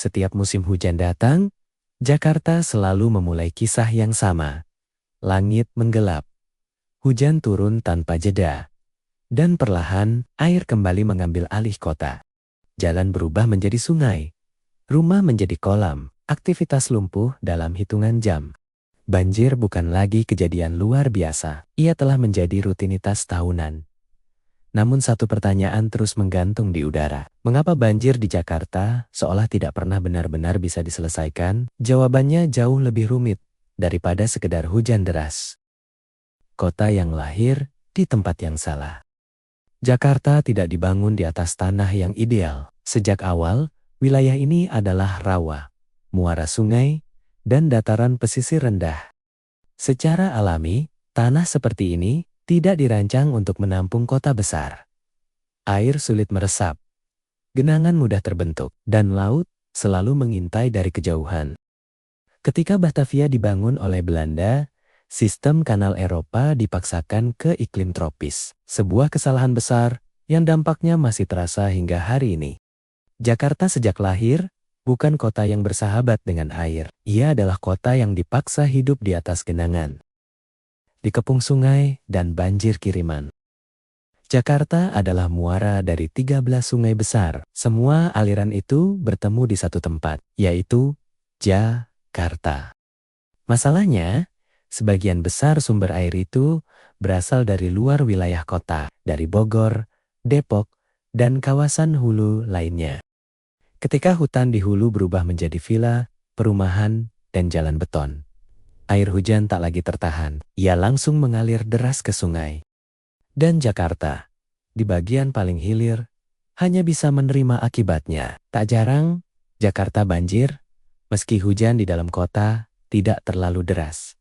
Setiap musim hujan datang, Jakarta selalu memulai kisah yang sama. Langit menggelap, hujan turun tanpa jeda, dan perlahan air kembali mengambil alih kota. Jalan berubah menjadi sungai, rumah menjadi kolam, aktivitas lumpuh dalam hitungan jam. Banjir bukan lagi kejadian luar biasa, ia telah menjadi rutinitas tahunan. Namun satu pertanyaan terus menggantung di udara. Mengapa banjir di Jakarta seolah tidak pernah benar-benar bisa diselesaikan? Jawabannya jauh lebih rumit daripada sekedar hujan deras. Kota yang lahir di tempat yang salah. Jakarta tidak dibangun di atas tanah yang ideal. Sejak awal, wilayah ini adalah rawa, muara sungai, dan dataran pesisir rendah. Secara alami, tanah seperti ini tidak dirancang untuk menampung kota besar. Air sulit meresap, genangan mudah terbentuk, dan laut selalu mengintai dari kejauhan. Ketika Batavia dibangun oleh Belanda, sistem kanal Eropa dipaksakan ke iklim tropis. Sebuah kesalahan besar yang dampaknya masih terasa hingga hari ini. Jakarta sejak lahir bukan kota yang bersahabat dengan air. Ia adalah kota yang dipaksa hidup di atas genangan, dikepung sungai dan banjir kiriman. Jakarta adalah muara dari 13 sungai besar. Semua aliran itu bertemu di satu tempat, yaitu Jakarta. Masalahnya, sebagian besar sumber air itu berasal dari luar wilayah kota, dari Bogor, Depok, dan kawasan hulu lainnya. Ketika hutan di hulu berubah menjadi villa, perumahan, dan jalan beton, air hujan tak lagi tertahan. Ia langsung mengalir deras ke sungai. Dan Jakarta, di bagian paling hilir, hanya bisa menerima akibatnya. Tak jarang, Jakarta banjir, meski hujan di dalam kota tidak terlalu deras.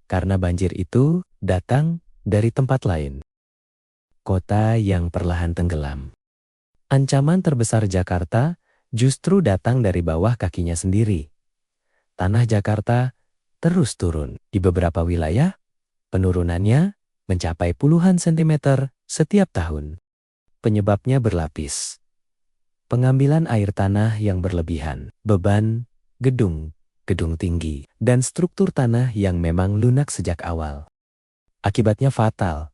Karena banjir itu datang dari tempat lain. Kota yang perlahan tenggelam. Ancaman terbesar Jakarta justru datang dari bawah kakinya sendiri. Tanah Jakarta terus turun. Di beberapa wilayah, penurunannya mencapai puluhan sentimeter setiap tahun. Penyebabnya berlapis. Pengambilan air tanah yang berlebihan, beban gedung tinggi, dan struktur tanah yang memang lunak sejak awal. Akibatnya fatal.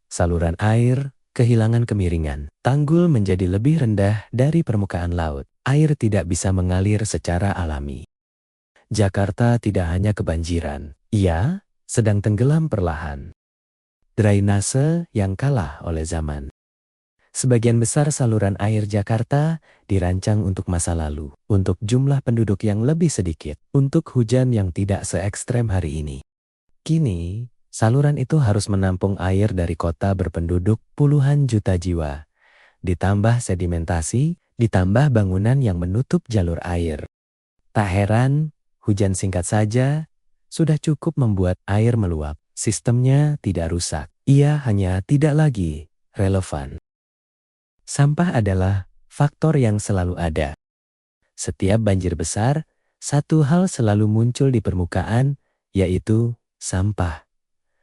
Saluran air kehilangan kemiringan. Tanggul menjadi lebih rendah dari permukaan laut. Air tidak bisa mengalir secara alami. Jakarta tidak hanya kebanjiran. Ia sedang tenggelam perlahan. Drainase yang kalah oleh zaman. Sebagian besar saluran air Jakarta dirancang untuk masa lalu, untuk jumlah penduduk yang lebih sedikit, untuk hujan yang tidak se-ekstrem hari ini. Kini, saluran itu harus menampung air dari kota berpenduduk puluhan juta jiwa. Ditambah sedimentasi, ditambah bangunan yang menutup jalur air. Tak heran, hujan singkat saja sudah cukup membuat air meluap. Sistemnya tidak rusak, ia hanya tidak lagi relevan. Sampah adalah faktor yang selalu ada. Setiap banjir besar, satu hal selalu muncul di permukaan, yaitu sampah.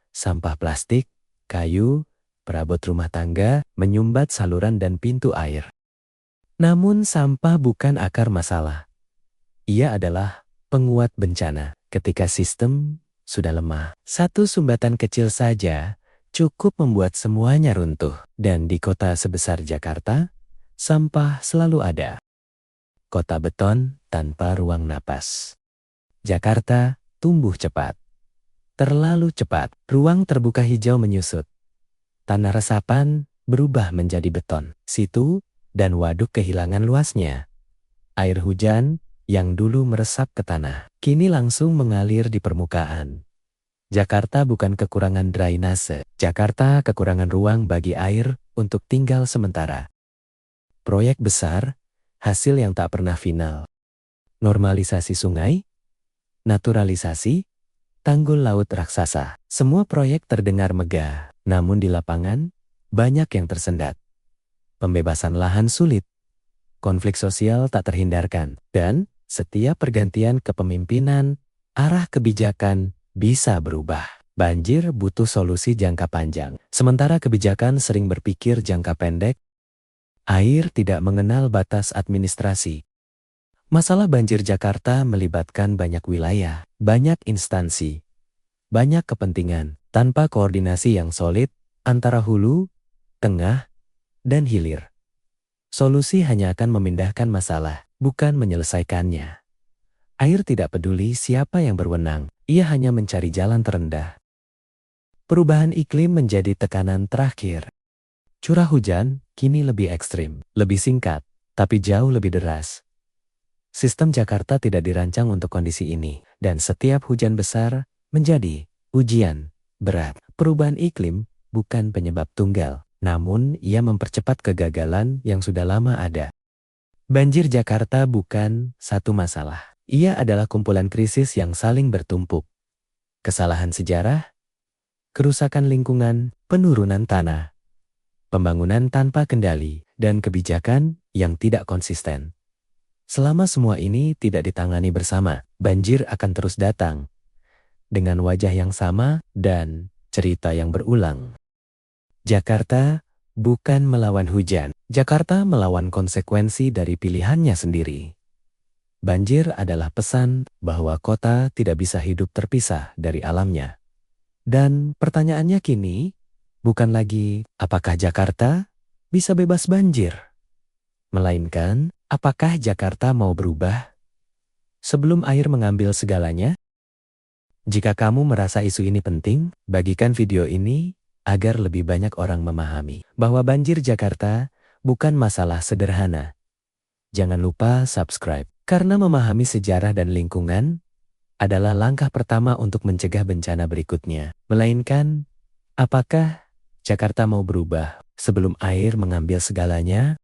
Sampah plastik, kayu, perabot rumah tangga, menyumbat saluran dan pintu air. Namun sampah bukan akar masalah. Ia adalah penguat bencana. Ketika sistem sudah lemah, satu sumbatan kecil saja cukup membuat semuanya runtuh. Dan di kota sebesar Jakarta, sampah selalu ada. Kota beton tanpa ruang napas. Jakarta tumbuh cepat. Terlalu cepat. Ruang terbuka hijau menyusut. Tanah resapan berubah menjadi beton. Situ dan waduk kehilangan luasnya. Air hujan yang dulu meresap ke tanah, kini langsung mengalir di permukaan. Jakarta bukan kekurangan drainase. Jakarta kekurangan ruang bagi air untuk tinggal sementara. Proyek besar, hasil yang tak pernah final. Normalisasi sungai, naturalisasi, tanggul laut raksasa. Semua proyek terdengar megah, namun di lapangan banyak yang tersendat. Pembebasan lahan sulit, konflik sosial tak terhindarkan, dan setiap pergantian kepemimpinan, arah kebijakan bisa berubah. Banjir butuh solusi jangka panjang, sementara kebijakan sering berpikir jangka pendek. Air tidak mengenal batas administrasi. Masalah banjir Jakarta melibatkan banyak wilayah, banyak instansi, banyak kepentingan, tanpa koordinasi yang solid antara hulu, tengah, dan hilir. Solusi hanya akan memindahkan masalah, bukan menyelesaikannya. Air tidak peduli siapa yang berwenang, ia hanya mencari jalan terendah. Perubahan iklim menjadi tekanan terakhir. Curah hujan kini lebih ekstrim, lebih singkat, tapi jauh lebih deras. Sistem Jakarta tidak dirancang untuk kondisi ini, dan setiap hujan besar menjadi ujian berat. Perubahan iklim bukan penyebab tunggal, namun ia mempercepat kegagalan yang sudah lama ada. Banjir Jakarta bukan satu masalah. Ia adalah kumpulan krisis yang saling bertumpuk. Kesalahan sejarah, kerusakan lingkungan, penurunan tanah, pembangunan tanpa kendali, dan kebijakan yang tidak konsisten. Selama semua ini tidak ditangani bersama, banjir akan terus datang. Dengan wajah yang sama dan cerita yang berulang. Jakarta bukan melawan hujan. Jakarta melawan konsekuensi dari pilihannya sendiri. Banjir adalah pesan bahwa kota tidak bisa hidup terpisah dari alamnya. Dan pertanyaannya kini, bukan lagi apakah Jakarta bisa bebas banjir? Melainkan, apakah Jakarta mau berubah? Sebelum air mengambil segalanya? Jika kamu merasa isu ini penting, bagikan video ini agar lebih banyak orang memahami bahwa banjir Jakarta bukan masalah sederhana. Jangan lupa subscribe, karena memahami sejarah dan lingkungan adalah langkah pertama untuk mencegah bencana berikutnya. Melainkan, apakah Jakarta mau berubah sebelum air mengambil segalanya?